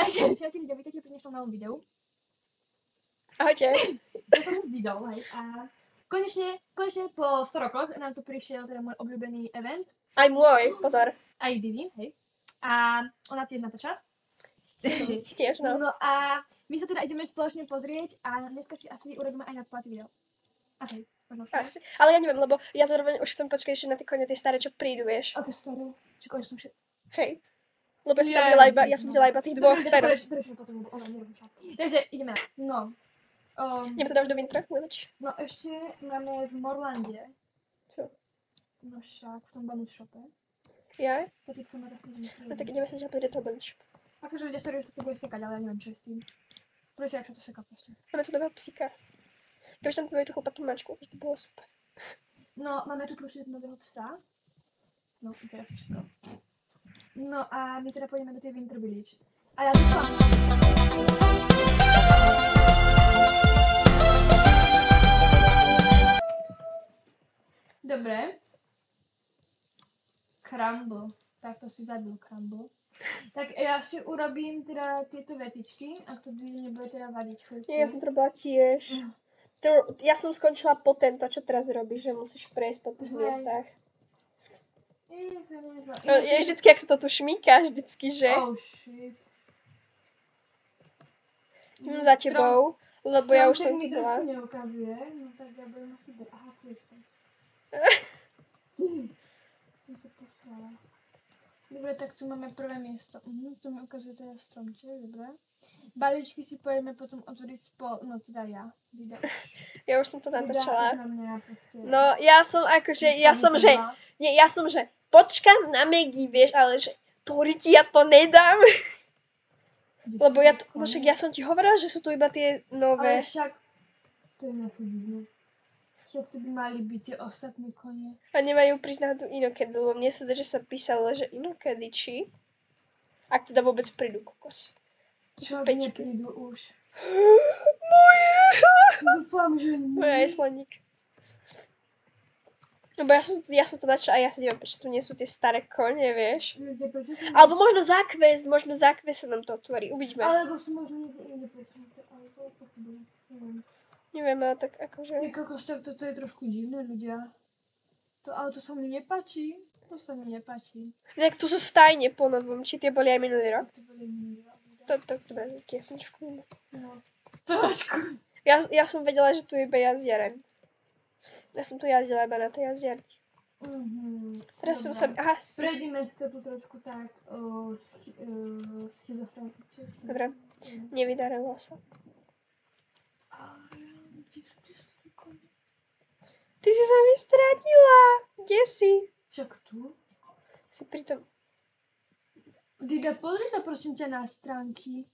Takže čauky, vítajte pri dnešnom novom videu. Ahojte. Ja som s Didou, hej, a konečne po 100 rokoch nám tu prišiel teda môj obľúbený event. Aj môj, pozor. Aj Didi, hej. A ona tiež natáča. Tiež, no. No a my sa teda ideme spoločne pozrieť a dneska si asi urobíme aj nakupovací video. Asi, možno Asi. Ale ja neviem, lebo ja zároveň už chcem počkať ešte na tie kone, tie staré, čo prídu, vieš. Aké staré? Či konečne všetko. Hej. Lebo ja som videla iba tých dvoch perov. Prečo potom, lebo ona nerozmýšľa. Takže ideme na. No. Ideme teda už do Winter Village. No ešte máme v Morlande. Čo? No však, v tom bonus shope. Ja? Tak to ma zase No tak ideme sa ťa pozrieť toho bonus shop. Akože ľudia sa to bude sekať, ale ja neviem čo je s tým. Proste, jak sa to seká proste. Máme tu nového psíka. Keby tam tvoju trochu patúmačku, to bolo super. No, máme tu proste nového psa. No, to je asi všetko. No a my teda pôjdeme do tej Winter Village. A ja dúfam. Dobre. Crumble. Tak to si zabil Crumble. Tak ja si urobím teda tieto vetičky, ak to nebude teda vadiť chvíľku. Nie, ja som to robila tiež. Ja som skončila po tento, čo teraz robíš, že musíš prejsť po tých miestach. Je vždycky, ak sa to tu šmíka, vždycky, že? Oh shit. Za tebou, lebo ja už som mi tu bola. trošku neukazuje, no tak ja budem asi aha, tu je strom. Som sa poslala. Dobre, tak tu máme prvé miesto. Tu mi ukazuje teda stromček, dobre. Balíčky si pojeme potom otvoriť no teda ja. Dida. Ja už som to natáčala. Na mňa proste. No, ja som akože, ja som, že počkám na Maggie, vieš, ale že Toriti, ja to nedám. Lebo ja to, no však ja som ti hovorila, že sú tu iba tie nové. Ale však, to je nejaké divné. Však to by mali byť tie ostatné kone. A nemajú prísť na tú inokedy, lebo mne sa že sa písalo, že inokedy či. Ak teda vôbec prídu kokos. Čo by neprídu už. Moje! Dúfam, že nie. Moja Islaník. Lebo ja som to začala a ja sa neviem, prečo tu nie sú tie staré kone, vieš. Alebo možno za quest sa nám to otvorí, uvidíme. Alebo sú možno niekde inde presunuté, ale to pochybujem. Neviem, ale tak akože. Ty kokos, tak toto je trošku divné, ľudia. Ale to sa mi nepáči. To sa mi nepáči. Tak tu sú stajne po novom, či tie boli aj minulý rok? To boli minulý rok. Dobre, ja som trošku mimo. No, trošku. Ja som vedela, že tu je iba jazdiareň. Ja som tu jazdila iba na tej jazdiarni. Teraz som sa... Aha, prejdime si to tu trošku tak schizofrenicky. Dobre, nevydarilo sa. Ty si sa mi stratila! Kde si? Čak tu? Si pri tom... Dida, pozri sa prosím ťa na stránky.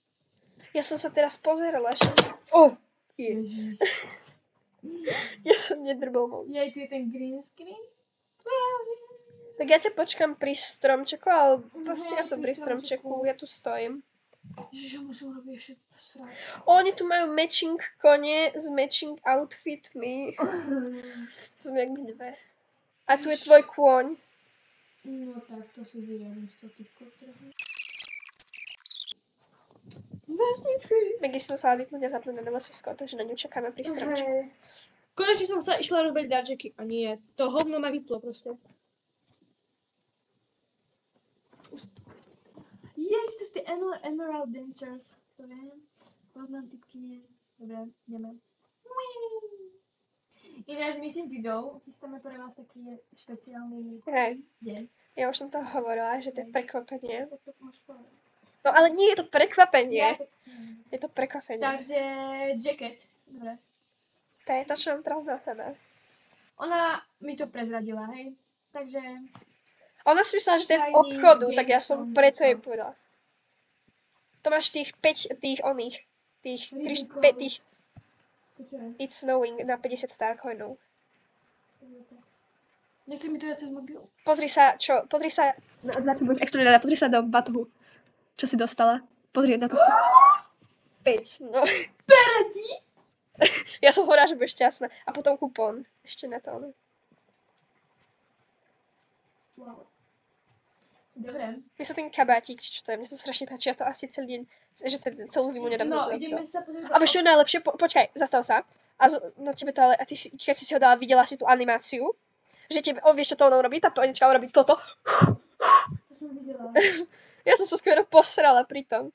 Ja som sa teraz pozerala, že... Oh! Ježiš. Ja som nedrbol moc. Jej, tu je ten green screen? Tak ja ťa počkám pri stromčeku, ale proste ja som pri stromčeku, ja tu stojím. Ježiš, ja musím robiť ešte strach. Oni tu majú matching kone s matching outfitmi. To sme jak my dve. A tu je tvoj kôň. No tak, to si vyrobím z tých kotrhov. Maggie si musela vypnúť a zapnúť na novosesko, takže na ňu čakáme pri stromčeku. Konečne som sa išla robiť darčeky a nie, to hovno ma vyplo proste. Ježiš, to sú tie Emerald Dancers, to viem. Poznám typky, nie. Dobre, ideme. Ináč my si s Didou chystáme pre vás taký špeciálny deň. Ja už som to hovorila, že to je prekvapenie. Tak to máš povedať. No ale nie je to prekvapenie. Je to prekvapenie. Takže jacket, dobre. To je to, čo mám teraz na sebe. Ona mi to prezradila, hej. Takže... Ona si myslela, že to je z obchodu, tak ja som preto jej povedala. To máš tých 5, tých oných. Tých 5, tých... It's snowing na 50 starcoinov. Nechci mi to dať cez mobil. Pozri sa, no, za tebou extra rada, pozri sa do batohu. Čo si dostala? Pozri na to. 5, no. Peredi? Ja som hovorila, že budeš šťastná. A potom kupón. Ešte na to. Wow. Dobre. Mne sa ten kabátik, či čo to je, mne sa to strašne páči, ja to asi celý deň, že celú zimu nedám No, zase ideme to. sa pozrieť A vieš čo je najlepšie? Počkaj, zastav sa. Na tebe to ale, a ty si, keď si ho dala, videla si tú animáciu, že tebe, vieš čo to ona urobí? Tá Anička urobí toto. To som videla. Ja som sa skoro posrala pri tom.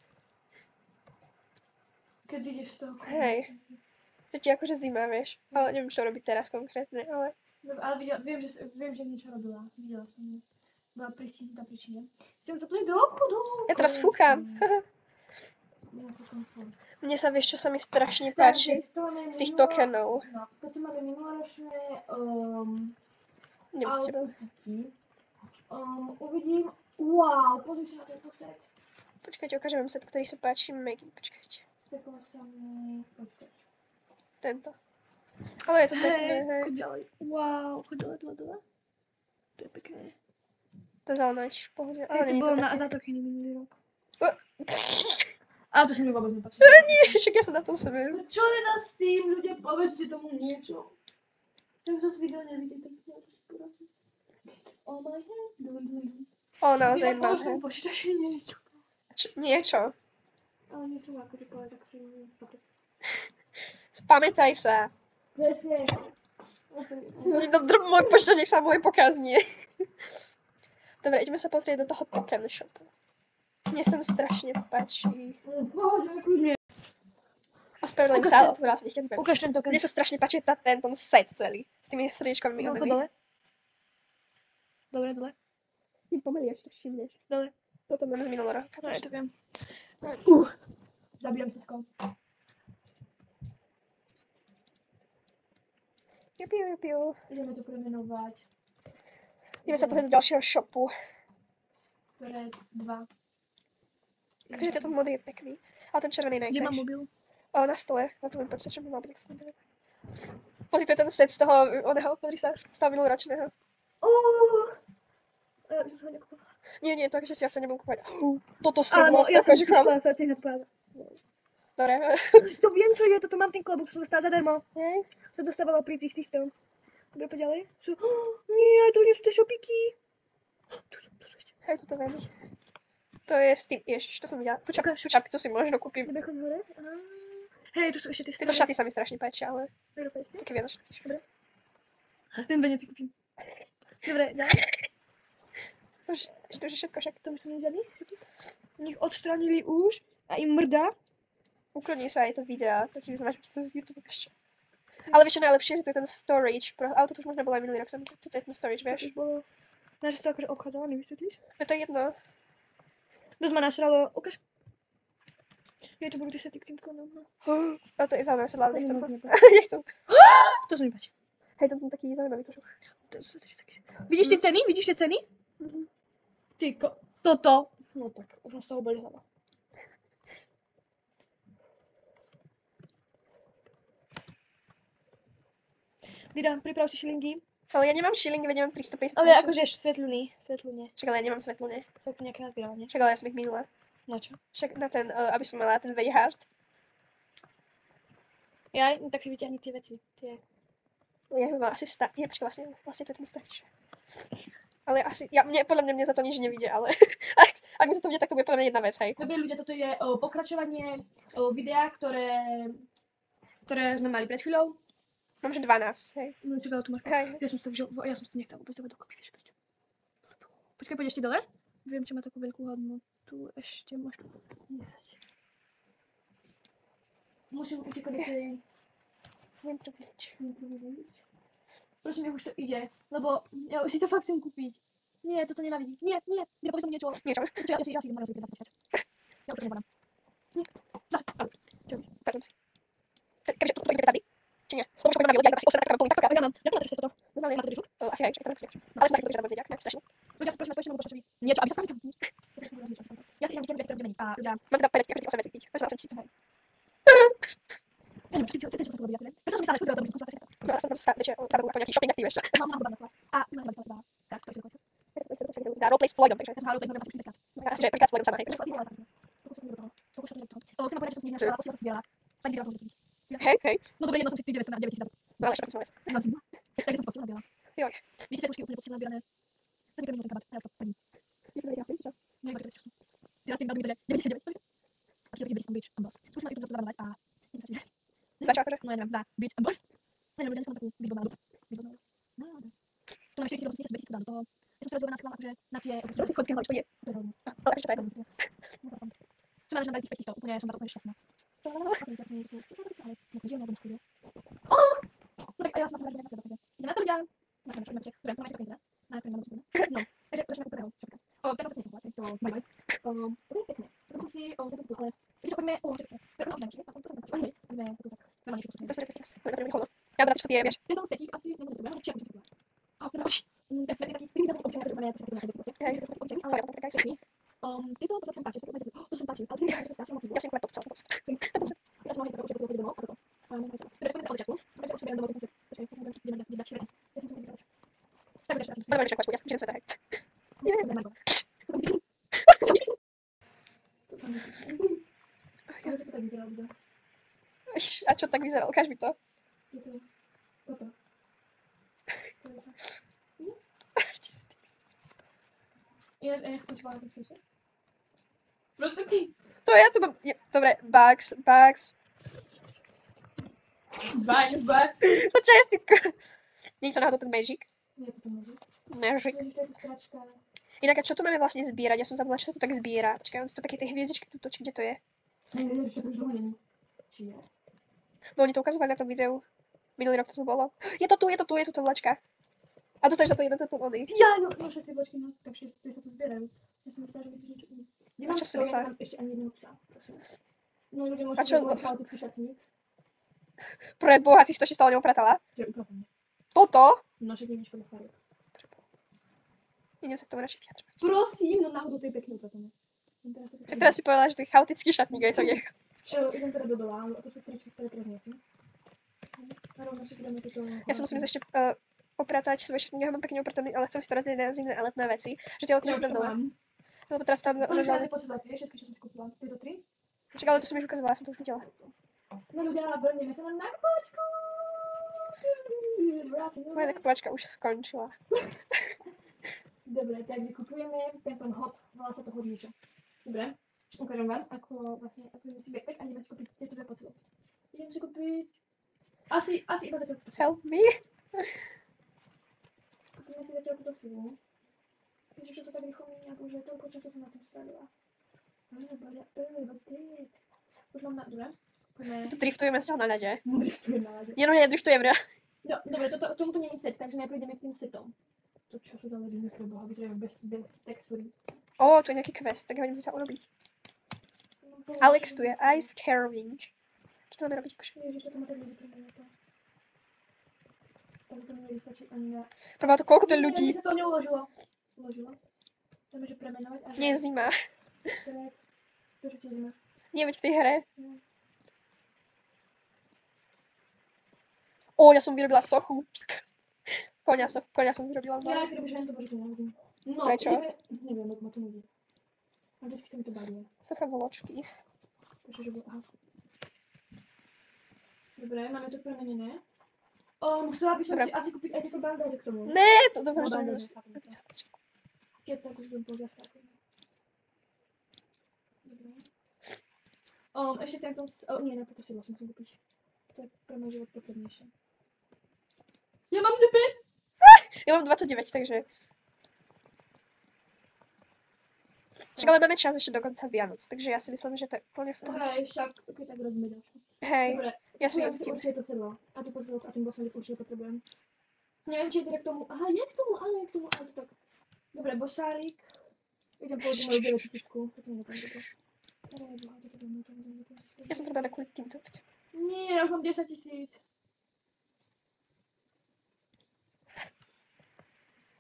Keď ideš z toho. Hej. Že ti akože zima, vieš. Ale neviem, čo robiť teraz konkrétne, ale... Dobre, ale viem, že niečo robila. Videla som ju. Bola na príčine. Chcem sa pozrieť do obchodu. Ja teraz fúcham. Ja fúcham furt. Mne sa, vieš, čo sa mi strašne páči z tých tokenov. No, potom máme minuloročné Idem s tebou. outfity. Uvidím. Wow, pozri sa na tento set. Počkajte, ukážem vám set, ktorý sa páči Maggie. Počkajte. Sekol sa mi... Počkaj. Tento. Ale je to pekné, hej. Choď ďalej. Wow, choď dole. To je pekné. To zelenáč v pohode. Ale To není bolo to na také. Zatokyni minulý rok. Uh. Ale to sa mi vôbec nepáči. Nie, však ja sa na to sebe. To čo je za s tým? Ľudia, povedzte tomu niečo. Tak zase video nevidíte, tak to poradí. Oh my head. O, naozaj má. Ty ma počítaš niečo. Niečo. Ale nie som akože povedať, akože nie. Pamätaj sa. Presne. Drb môj počítač, nech sa môj pokaznie. Dobre, ideme sa pozrieť do toho token shopu. Mne sa tam strašne páči. Pohode, kľudne. Ospravedlňujem sa, ale otvorila som nechťa zber. Ukáž ten token. Mne sa strašne páči ten set celý. S tými srdiečkami No, minulými. dole. Dole. Pomaly, až to všimneš. Dole. Toto mám z minulého roka. No, ja to viem. Zabíjam sa skôr. Piu. Ideme to premenovať. Ideme sa pozrieť do ďalšieho shopu. Ktoré 2. Akože tento modrý je pekný. Ale ten červený je Kde mám najkrajší. mobil? Na stole. Na tvojom počítači mám mobil, sa neviem. Pozri, to je ten set z toho, oného, pozri sa, z toho minuloročného. Ja by som ho nekúpala. Nie, takže si ja sa nebudem kúpať. Toto si Áno, vlastne ja som akože kam. kúpala sa tých nadpáda. Dobre. To viem, čo je, toto mám ten klobúk, som dostala zadarmo. Hej. Sa dostávala pri týchto. Dobre, poď ďalej. Nie, to nie sú tie šopiky. Tu sú ešte. Hej, toto viem. To je s tým, ježiš, to som videla. Tu čapicu si možno kúpim. Dobre, chod hore. Hej, to sú ešte tie Tieto šaty sa mi strašne páčia, ale Dobre, také vianočné. Dobre. Ten venec si kúpim. Dobre, ďalej. To už je všetko však. Tam sú žiadny šaty. Nech odstranili už a im mrdá. Ukloní sa aj to videa, to ti vyznáš to z YouTube ešte. Ale vieš čo najlepšie, že to je ten storage, ale to už možno bolo aj minulý rok, toto je ten storage, To vieš. už bolo... Náš to akože obchádzala, nevysvetlíš? Je to jedno. Dosť ma nasralo, ukáž. Je to budú tie sety k tým konom, no. Ale to je zaujímavé, ale nechcem. Nechcem. To sa mi páči. Hej, to je taký zaujímavý kožuch. Vidíš tie ceny? Vidíš tie ceny? Toto. No tak, už ma z toho boli hlava. Dida, priprav si šilingy. Ale ja nemám šilingy, veď nemám 350. Ale akože svetľuný, svetľunie. Však ale ja nemám svetlo, nie? Tak to nejaké nazbieral, nie? Však ale ja som ich minula. Na čo? Však na ten, aby som mala ten Vejhard. Ja, no tak si vyťahni tie veci. Tie... Ja by mala asi nie, počkaj, vlastne to je ten stač. Ale asi, podľa mňa za to nič nevidie, ale ak mi sa to vidie, tak to bude podľa mňa jedna vec, hej. Dobre ľudia, toto je pokračovanie videa, ktoré sme mali pred chvíľou. Mám, že 12, hej. No, čakala, tu máš. Hej. Ja som si to nechcela vôbec dávať dokopy, vieš prečo. Počkaj, poď ešte dole. Viem, čo má takú veľkú hodnotu. Ešte máš... Musím utekať do tej... Viem to vidieť. Prosím, už to ide, lebo ja si to fakt chcem kúpiť. Nie, toto nenávidím. Nie, povedz mi niečo. Niečo. Ja si idem na rozhodne, ja už to nebodám. Nie, zase, čo? Patrím si. Kebyže to ide tady, či nie? Lebo už to mám asi 8 tak tak. Ja mám, jak to toto? Normálne. Máte tričuk? Asi aj, ale som taký to vyžadám nejak, strašne. Ľudia, prosím, ešte môžu pošťaviť niečo, aby sa stali Ja si idem vytiahnuť veci, ktoré budem meniť. A ľudia... Mám teda povedať, akože 8 vecí tých, až 8 000. Ja neviem, chcem, čo sa to robí, preto som myslela, že to bude dobrý, No, aspoň sa, viete, zabudla po nejaký shopping aktív ešte. no, a nahľadám sa teda, tak, to je všetko. Dá roleplay s Floydom, takže. Ja som hľadala, že som asi 40 krát. Asi, že prvýkrát s Floydom sama, hej. Ja som asi vyvolala takto. Chcem ma povedať, že som ti nenašla, posiela som si diela. Pani Dira, Hej. No dobre, jedno som si tých 900 No ale ešte som vec. na zimu. Takže som posiela diela. Joj. Vidíte, setúšky úplne poctivo nabírané. vybrali ten kabát, to je první. Co? Nevím, jak to je. Ty vlastně dal mi to, že 99. A chtěl bych být amboss. Zkusme i to zadávat a... Začal akože? No já nevím, za být amboss. Ne, nebo jsem takovou být bodnádu. No, to na všechny vlastně basic dám do toho. Já jsem se rozdělila na skvělá, že na tě... Chodské hlavy, pojď. To je hodně. Ale ještě to je. Co máš na tady těch pětích, to úplně, jsem na to úplně šťastná. No tak a já jsem na to jdeme na to dělám. Na to jdeme, to máš takový, ne? Na to jdeme. No, takže začneme úplně čekaj. Ten to se nejsem to bye. To je pěkné. To musí si to ale když pojďme čekaj. To je opravdu, a potom to ne, ne, to tak. Normálně to Začne to stres. To je hodno. Já brát, co ty je, víš. Ten setík asi nebudu to, určitě můžu to. A to už. Ten svět je taky první takový občan, to je to občan, ale ty to jsem páči, to jsem páči, ale ty to strašně moc. Já jsem klepto chcel. Já jsem mohla to určitě domů a to. Jdeme od začátku. A teď už jdeme domů, počkej, jdeme dělat další věci. Já jsem to dělala. Tak budeš asi. Ale budeš kvačku, já jsem se tak. Jak to tak vyzeralo? A čo tak vyzeralo? Ukáž mi to. Toto. Jak počívala to slyšet? Prostě ty. To ja tu mám... Dobre, Bugs. Bugs. Počkaj, ja si... Nie je to náhodou ten Magic? Je to Magic. Magic. Inak, a čo tu máme vlastne zbierať? Ja som zabudla, čo sa tu tak zbiera. Počkaj, on sú to také tie hviezdičky tuto, či kde to je? Neviem, že to už dlho není. Či je? No oni to ukazovali na tom videu. Minulý rok to tu bolo. Je to tu vlačka. A dostaneš za to jeden ten ony. Ja, no však ty vlačky, no, takže ty sa tu zbierajú. Ja som myslela, že myslíš niečo iné. Nemám čo si to, myslela? ja mám ešte ani jedného psa, prosím. No ľudia A môžu čo- byť chaotický šatník. Pre boha, ty si to ešte stále neupratala. Že upravené. Toto? No však nevíš podľa farieb. Idem sa k tomu radšej vyjadrovať. Prosím, no náhodou to je pekne upravené. Tak teraz si povedala, že to je chaotický šatník, aj to je. Idem teda do dola, a to sú tričky, ktoré teraz nesiem. A rovno si dáme toto... Ja si musím ešte opratať svoje šatníky, ja mám pekne uprataný, ale chcem si to rozdeliť na zimné a letné veci. Že tie letné si tam dala. Lebo teraz tam Oni sa nažal... nepočúvať, vieš, všetky, čo som skúpila. Tieto tri? Čak, ale to som už ukazovala, som to už videla. No ľudia, vrneme sa na nakpočku! Moja nakupovačka už skončila. Dobre, takže kupujeme tento hod, volá sa to hodíčo. Dobre, ukážem vám, ako vlastne, ako si backpack a ideme si kúpiť tieto dve posily. Idem si kúpiť... Asi iba zatiaľ túto silu. Help me. Kúpime si zatiaľ túto silu. Víš, že to tak rýchlo míňa, už je toľko času som na tom strávila. What's this? Už mám na... Dobre, poďme... Tu driftujeme sa na ľade. Driftujem na lade. Nie, no ja driftujem, ja. No, dobre, tomuto nie je set, takže najprv ideme k tým setom. To čo sa záleží mi pre Boha, vyzerajú bez textúry. Ó, tu je nejaký quest, tak ho idem zatiaľ urobiť. Alex tu je, ice carving. Čo to máme robiť? Ježiš, toto ma tak ľudí premenujú to. Takže to mi nevystačí ani na... Prvá to, koľko to je ľudí? Nie, sa to neuložilo. Uložilo. Dáme, že premenovať a že... Nie je zima. Prečo ti je zima? Nie, veď v tej hre. No. Ó, ja som vyrobila sochu. Koňa som vyrobila. Ja, ty robíš len to, bože, to nehodím. No, Prečo? ideme... Neviem, ma to nudí. A vždycky sa mi to baví. Socha voločky. Prečo, že... Aha. Dobre, máme to premenené. Chcela by som Dobre. si asi kúpiť aj tieto bandáže k tomu. Ne, to dúfam, že to bandáže, nebudeš. chápem sa. Keď tak už budem povedať stále. Dobre. Ešte tento... nie, na toto si vlastne chcem kúpiť. To je pre môj život potrebnejšie. Ja mám 5! Ja mám 29, takže... Však ale máme čas ešte do konca Vianoc, takže ja si myslím, že to je úplne v pohode. Hej, však, keď tak robíme ďalšie. Hej, Dobre, ja si kupujem myslím. určite to sedlo. A tu posilok a ten bosalík určite potrebujem. Neviem, či je teda k tomu... Aha, nie k tomu, ale k tomu, ale to tak. Dobre, bosalík. Idem povedať moju 9000-ku. Toto nie je tam dobro. Ja som to robila kvôli týmto. Nie, ja už mám 10 000.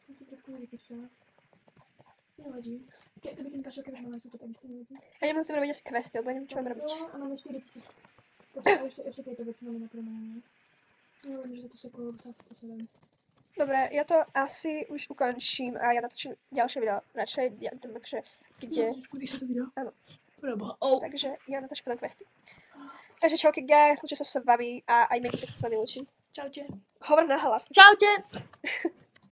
Som si trošku nevypíšala. Nevadí. To by si mi páčilo, keby mala túto, tak to nevadí. A ja musím robiť asi questy, lebo neviem, čo mám robiť. A máme 4000. Počkaj, ešte tieto veci máme na premenenie. Neviem, že to sú okolo sa posledám. Dobre, ja to asi už ukončím a ja natočím ďalšie video. Radšej, ja tam akože, kde... Skúriš to video? Áno. Preboha. Takže ja natočím potom questy. Takže čauky guys, lúčim sa s vami a aj Maggie sa s vami lúči. Čaute. Hovor na hlas. Čaute!